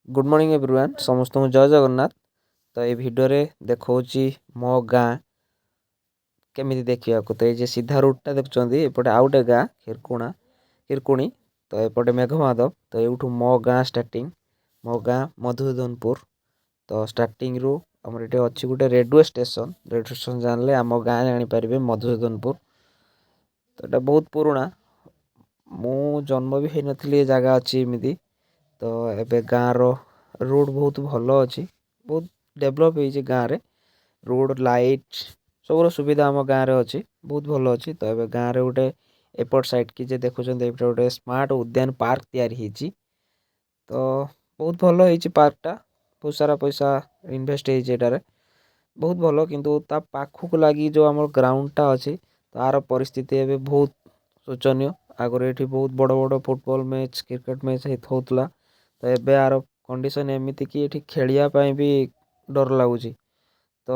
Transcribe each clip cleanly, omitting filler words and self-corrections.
Good morning everyone समस्त को जय जगन्नाथ। तो ये भिडियो रे देखौची मो गाँ केमिति देखिया को। तो ये सीधा रूटटा देखुଛନ୍ତି एपटे आउटे गाँ हिरकुणी तो एपटे मेघमाधव। तो एठू मो गाँ स्टार्टिंग मो गाँ मधुसूदनपुर। तो स्टार्टिंग रु हमर एटे अछि गुटे रेडियो स्टेशन जानले आम गाँ जानि परिबे मधुसूदनपुर। तो एटा बहुत पुराना मु जन्म भी हेई नथिली ए जागा अछि एमिति। तो एबे गाँ रो रोड बहुत भलो अछि, बहुत डेभलप होइछि गाँ रे। रोड लाइट सबरो सुविधा आम गाँ रे अछि, बहुत भलो अछि। तो एबे गाँ रे गुटे एपट साइड की जे देखुଛନ୍ତି एपटे गुटे स्मार्ट उद्यान पार्क तयारी ହେଇछि। तो बहुत भलो ହେଇछि पार्क टा, बहुत सारा पैसा इन्वेस्ट ହେଇछि एटारे, बहुत भलो। किंतु ता पाखुक लागी जो हमर ग्राउंड टा अछि तार परिस्थिति एबे बहुत शोचनीय। आगरे एठी बहुत बड़ बड़ फुटबॉल मैच क्रिकेट मैच होतला। तो एबे आर कंडीशन एमिति कि एठी खेलिया पई भी डर लागुची। तो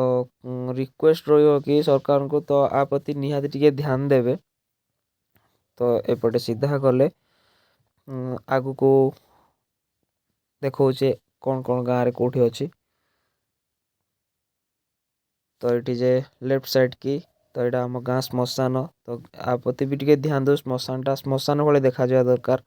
रिक्वेस्ट रहियो कि सरकार को तो आ प्रति निहाती टिके ध्यान देबे। तो एपटे सीधा गले आगु को देखौचे कोन कोन गाँ रे कोठी अछि। तो एठी जे लेफ्ट साइड की तो एटा हम गाँ श्मशान। तो आ प्रति भी टिके ध्यान दो, श्मशान भले देखा जाय दरकार।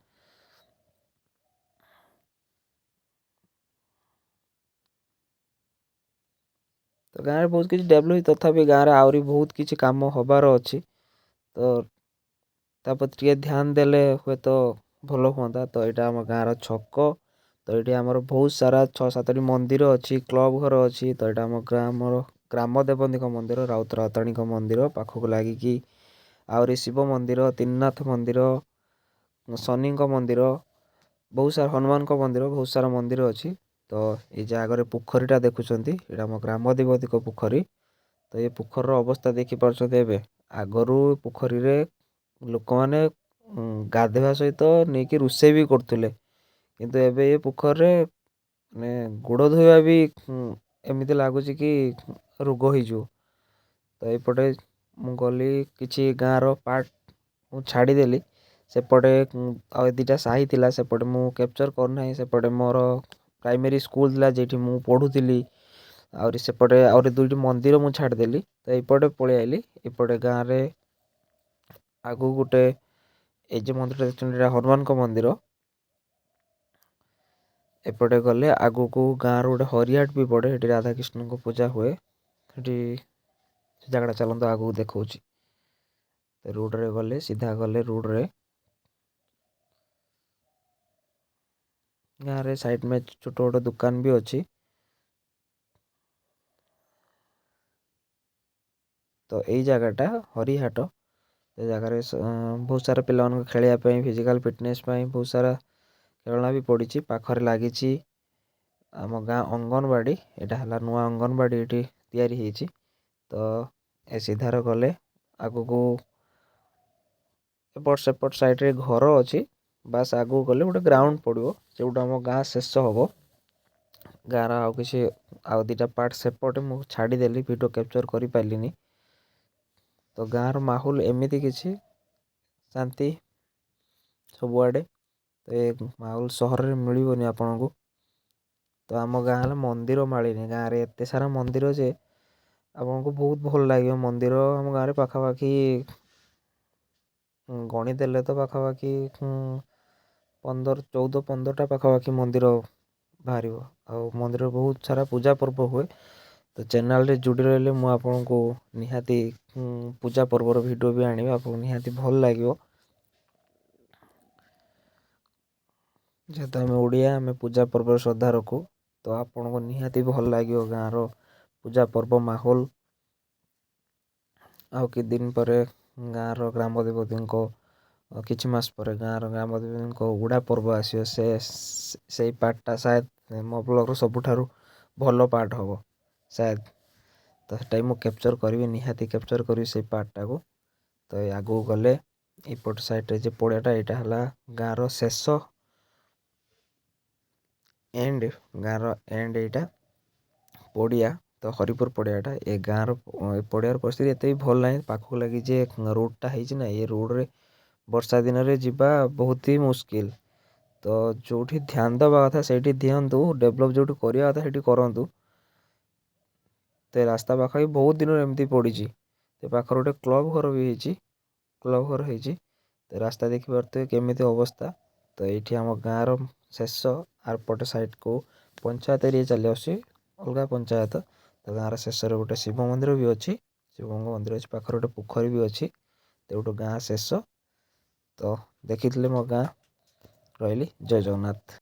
तो गाँ बहुत किसी डेभलप तथापि गाँ आहरी बहुत किसी कम हबार अच्छी। तो तापर टे ध्यान देले हुए तो भल हाँ। तो यहाँ आम गाँव छक। तो ये आमर बहुत सारा 6-7 मंदिर अच्छी, क्लब घर अच्छी। तो यहाँ आम ग्राम देवती मंदिर, राउतराताणी मंदिर पाखक लगिकी आहरी शिव मंदिर, त्रिनाथ मंदिर, शनि मंदिर, बहुत सारा हनुमान मंदिर, बहुत सारा मंदिर अच्छी। तो ये जगह पोखरीटा देखुं ये आम ग्राम देवती पोखरी। तो ये पोखर अवस्था देखी पार्थे आगरू पोखरी रे लोक मैंने गाधेवा सहित नहीं कि रोषे भी करते। किंतु एबे ये पोखर रे ने गोड़ धोवा भी एमती लगुच कि रोग हो। तो यपटे मु गली किसी गाँव पार्ट मु छाड़देली सेपटे आ दुटा साही थिला सेपटे मु कैप्चर करना। सेपटे मोर प्राइमरी स्कूल थिला जेठी मु पढ़ुली। आउरी सेपटे आउरी दुईटी मंदिर मु छाड़देली। तो यपटे पळेई आइली एपटे गाँ रे आगु गुटे ए जे मंदिर देखुଛନ୍ତି हनुमान मंदिर। एपटे गले आगु को गाँ रो गोटे हरियाट भी पड़े, हेटी राधाकृष्ण को पूजा हुए। हेटी जगड़ा चलते आगु देखौची। रोड रे गले सीधा गले रोड रे गाँ रे साइड में छोट छोट दुकान भी अच्छी। तो यही जगहटा हरिहाट। ये जगार बहुत सारा पिला खेलिया फिजिकल फिटनेस बहुत सारा खेलना भी पड़ी। पाखरे लगी आम गाँ अंगनवाड़ी, यहाँ है नुआ अंगनवाड़ी ये तैयारी होती। तो ए सीधार गले आगु को एपट सेपट साइड रे घर अच्छी। बास आगु गले गोटे ग्राउंड पड़ो जो आम गाँ शेष हम। गाँव आउ कि आउ दुटा पार्ट सेपटे मुझे छाड़देली, वीडियो कैप्चर कर पारे। तो गाँव माहौल एमती किसी शांति सबुआडे। तो ये माहौल सहर में मिलबनी आपन को। तो आम गाँव मंदिर मालिनी गाँव में एत सारा मंदिर जे आपन को बहुत भल लगे। मंदिर आम गाँव पाखापाखि गणिदेले तो पाखापाखि 14-15टा पाखापाखि मंदिर बाहर। आ मंदिर बहुत सारा पूजा पर्व हुए। तो चैनल रे जुड़ी रही मुझे आपन को निहाती पूजा पर्वर वीडियो भी आनी आप निहाती भल लगे। जेहेतु आम ओडिया आम पूजा पर्व श्रद्धा रखू। तो आपन को निहाती भल लगे गाँव रो पूजा पर्व माहौल। आउ कि दिन पर गाँव रो ग्राम देवती किछि मास पर गाँव ग्राम देवती उड़ा पर्व आसो से पार्टा शायद मो ब्लॉग सबुठारु भल पार्ट हम शायद। तो सेटा मुझे कैप्चर करी, निहाती कैप्चर करी से पार्टा को। तो आगू गले इपट साइड रे पड़ियाटा यहाँ है गाँव रो शेष एंड गाँव एंड यहाँ पड़िया। तो हरिपुर पड़ियाटा ए गाँव पड़ियार परिस्थिति एत भी भल ना। पाखक लगी जे रोडटा है ना, ये रोड रे वर्षा दिन रे जीवा बहुत ही मुश्किल। ତ ଯେଉଁଠି ଧ୍ୟାନ ଦେବା କଥା ସେଇଠି ଦିଅନ୍ତୁ, ଡେଭଲପ୍ ଯେଉଁଠି କରିବା କଥା ସେଇଠି କରନ୍ତୁ। ତ ଏ ରାସ୍ତା ପାଖ ବି ବହୁତ ଦିନରୁ ଏମିତି ପଡ଼ିଛି। ତ ପାଖରେ ଗୋଟେ କ୍ଲବ୍ ଘର ବି ହେଇଛି, କ୍ଲବ୍ ଘର ହେଇଛି। ତ ରାସ୍ତା ଦେଖିପାରୁଥିବେ କେମିତି ଅବସ୍ଥା। ତ ଏଇଠି ଆମ ଗାଁର ଶେଷ ଆରପଟ ସାଇଡ଼୍କୁ ପଞ୍ଚାୟତ ଏରିଆ ଚାଲି ଆସୁଛି, ଅଲଗା ପଞ୍ଚାୟତ। ତ ଗାଁର ଶେଷରେ ଗୋଟେ ଶିବ ମନ୍ଦିର ବି ଅଛି, ଶିବଙ୍କ ମନ୍ଦିର ଅଛି, ପାଖରେ ଗୋଟେ ପୋଖରୀ ବି ଅଛି। ତ ଗୋଟେ ଗାଁ ଶେଷ। ତ ଦେଖିଥିଲେ ମୋ ଗାଁ। ରହିଲି, ଜୟ ଜଗନ୍ନାଥ।